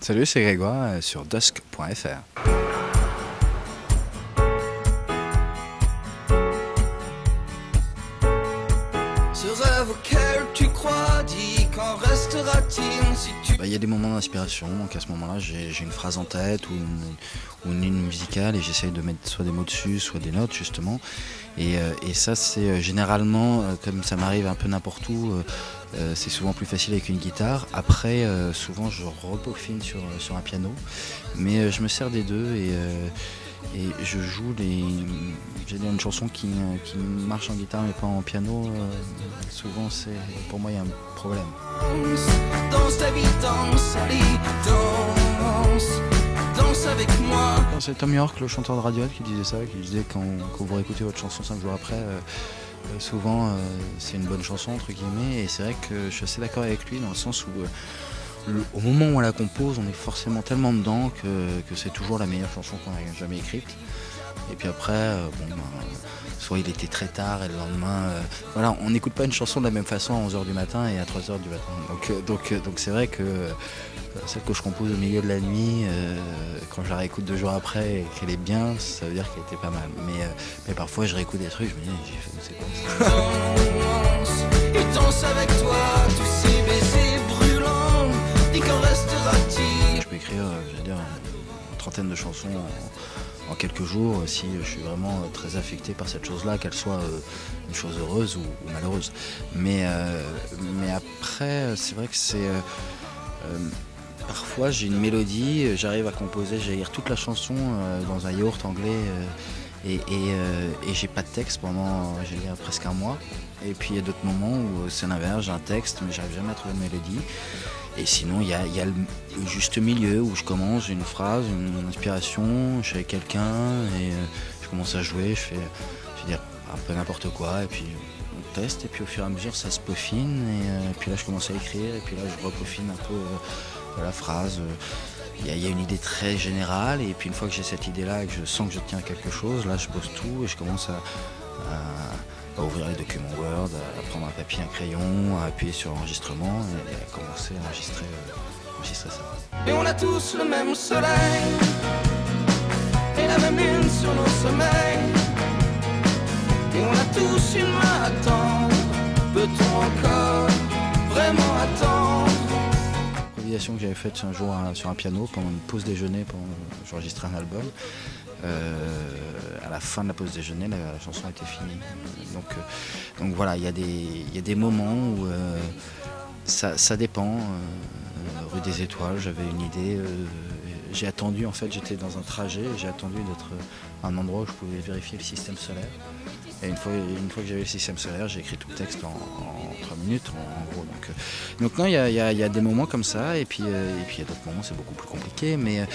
Salut, c'est Grégoire sur dusk.fr. Ce rêve auquel tu crois, dis qu'en restera-t-il si tu... Il y a des moments d'inspiration, donc à ce moment-là j'ai une phrase en tête ou une ligne musicale et j'essaye de mettre soit des mots dessus, soit des notes justement. Et ça c'est généralement, comme ça m'arrive un peu n'importe où, c'est souvent plus facile avec une guitare. Après souvent je repeaufine sur un piano, mais je me sers des deux et je joue j'ai une chanson qui marche en guitare mais pas en piano. Souvent pour moi il y a un problème. Danse ta vie, danse, allez, danse avec moi. C'est Tom York, le chanteur de Radiohead, qui disait ça, qui disait quand vous réécoutez votre chanson 5 jours après, souvent c'est une bonne chanson entre guillemets, et c'est vrai que je suis assez d'accord avec lui dans le sens où au moment où on la compose, on est forcément tellement dedans que c'est toujours la meilleure chanson qu'on a jamais écrite. Et puis après, soit il était très tard et le lendemain, voilà, on n'écoute pas une chanson de la même façon à 11h du matin et à 3h du matin. Donc c'est vrai que celle que je compose au milieu de la nuit, quand je la réécoute 2 jours après et qu'elle est bien, ça veut dire qu'elle était pas mal. Mais parfois je réécoute des trucs, je me dis, c'est quoi ça? Danse avec toi, tous ces baisers brûlants, dis qu'en restera-t-il? Je peux écrire, une trentaine de chansons en quelques jours si je suis vraiment très affecté par cette chose-là, qu'elle soit une chose heureuse ou malheureuse. Mais après, c'est vrai que parfois j'ai une mélodie, j'arrive à composer, j'ai lire toute la chanson dans un yaourt anglais et j'ai pas de texte pendant presque un mois. Et puis il y a d'autres moments où c'est l'inverse, j'ai un texte mais j'arrive jamais à trouver de mélodie. Et sinon, il y a le juste milieu où je commence une phrase, une inspiration, je suis avec quelqu'un et je commence à jouer, je veux dire un peu n'importe quoi, et puis on teste, et puis au fur et à mesure ça se peaufine, et puis là je commence à écrire, et puis là je repeaufine un peu la phrase. Il y a une idée très générale, et puis une fois que j'ai cette idée-là et que je sens que je tiens à quelque chose, là je pose tout et je commence à ouvrir les documents Word, à prendre un papier, un crayon, à appuyer sur l'enregistrement et à commencer à enregistrer ça. Et on a tous le même soleil et la même lune sur nos sommeils. Et on a tous une main à tendre. Peut-on encore vraiment attendre? L'improvisation que j'avais faite un jour sur un piano pendant une pause déjeuner, pendant que j'enregistrais un album. À la fin de la pause déjeuner, la chanson était finie. Donc voilà, il y a des moments où ça dépend. Rue des Étoiles, j'avais une idée. J'ai attendu, en fait, j'étais dans un trajet, j'ai attendu d'être à un endroit où je pouvais vérifier le système solaire. Et une fois que j'avais le système solaire, j'ai écrit tout le texte en 3 minutes, en gros. Donc non, il y a des moments comme ça, et puis il y a d'autres moments, c'est beaucoup plus compliqué, mais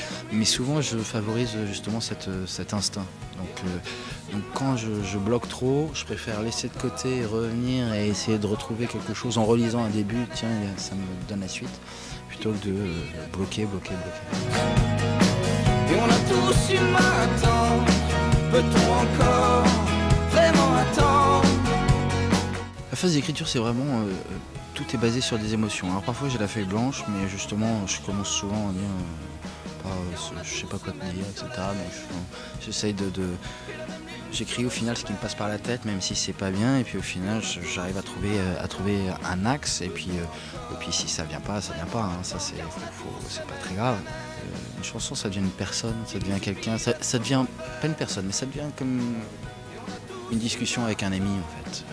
souvent je favorise justement cet instinct. Donc quand je bloque trop, je préfère laisser de côté, revenir et essayer de retrouver quelque chose en relisant un début, tiens, ça me donne la suite, plutôt que de bloquer. Et on a tous une main à tendre. Peut-on encore vraiment attendre? La phase d'écriture, c'est vraiment tout est basé sur des émotions. Alors parfois j'ai la feuille blanche, mais justement je commence souvent à dire je sais pas quoi te dire, etc. Donc j'essaye j'écris au final ce qui me passe par la tête, même si c'est pas bien, et puis au final j'arrive à trouver un axe, et puis si ça vient pas, ça vient pas, hein. Ça c'est pas très grave. Une chanson, ça devient une personne, ça devient quelqu'un, ça devient pas une personne, mais ça devient comme une discussion avec un ami en fait.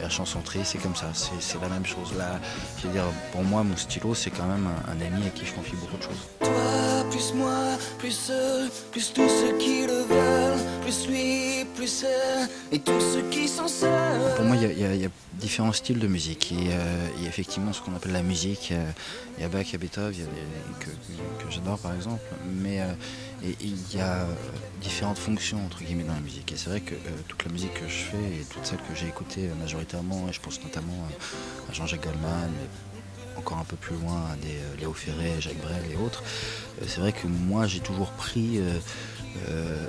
La chanson triste, c'est comme ça, c'est la même chose. Là, je veux dire, pour moi, mon stylo, c'est quand même un ami à qui je confie beaucoup de choses. Toi, plus moi, plus eux, plus tous ceux qui le veulent, plus lui, plus elle, et tous ceux qui sont seuls. Pour moi, il y a différents styles de musique. Il y a effectivement ce qu'on appelle la musique. Il y a Bach, il y a Beethoven, que j'adore par exemple. Mais il y a différentes fonctions entre guillemets dans la musique. Et c'est vrai que toute la musique que je fais et toute celle que j'ai écoutée majoritairement, et je pense notamment à Jean-Jacques Goldman, encore un peu plus loin à des Léo Ferré, Jacques Brel et autres, c'est vrai que moi j'ai toujours pris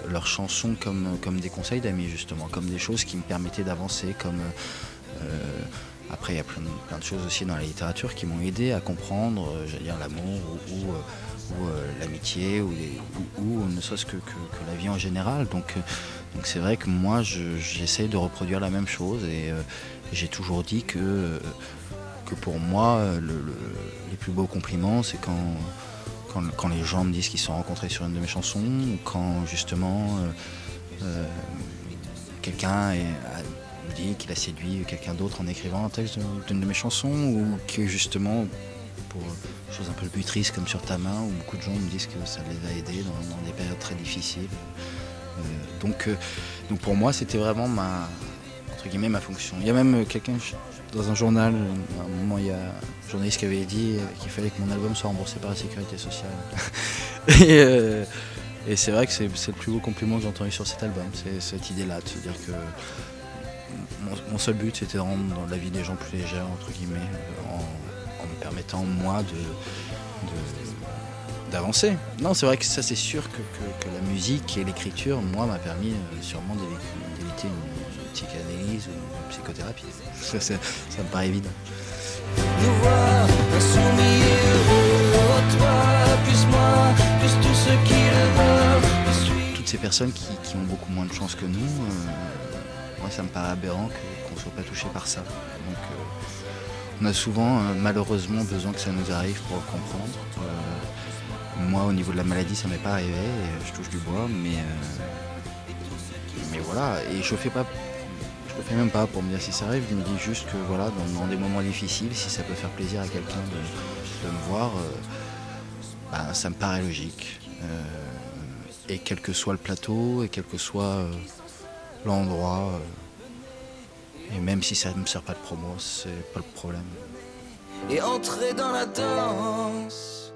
leurs chansons comme des conseils d'amis justement, comme des choses qui me permettaient d'avancer, comme Après, il y a plein de choses aussi dans la littérature qui m'ont aidé à comprendre, j'allais dire, l'amour ou l'amitié ou ne serait-ce que la vie en général. Donc c'est vrai que moi, j'essaie de reproduire la même chose et j'ai toujours dit que pour moi, les plus beaux compliments, c'est quand les gens me disent qu'ils se sont rencontrés sur une de mes chansons, ou quand justement quelqu'un me dit qu'il a séduit quelqu'un d'autre en écrivant un texte d'une de mes chansons, ou que justement, pour des choses un peu butrices comme Sur ta main, où beaucoup de gens me disent que ça les a aidés dans des périodes très difficiles. Donc pour moi, c'était vraiment entre guillemets, ma fonction. Il y a même quelqu'un dans un journal, à un moment, il y a un journaliste qui avait dit qu'il fallait que mon album soit remboursé par la sécurité sociale. Et c'est vrai que c'est le plus beau compliment que j'ai entendu sur cet album, c'est cette idée-là, de se dire que mon seul but, c'était de rendre la vie des gens plus légère, entre guillemets, en me permettant, moi, d'avancer. Non, c'est vrai que ça, c'est sûr que la musique et l'écriture, moi, m'a permis sûrement d'éviter une psychanalyse ou une psychothérapie. Ça me paraît évident. Nous voir insoumis, heureux, toi, plus moi, plus tous ceux qui le veulent. Toutes ces personnes qui ont beaucoup moins de chance que nous, moi, ça me paraît aberrant qu'on ne soit pas touché par ça. Donc, on a souvent, malheureusement, besoin que ça nous arrive pour le comprendre. Moi, au niveau de la maladie, ça m'est pas arrivé, et je touche du bois, mais voilà, et je le fais même pas pour me dire si ça arrive, je me dis juste que voilà, dans des moments difficiles, si ça peut faire plaisir à quelqu'un de me voir, ça me paraît logique. Et quel que soit le plateau, et quel que soit l'endroit, et même si ça ne me sert pas de promo, c'est pas le problème. Et entrer dans la danse.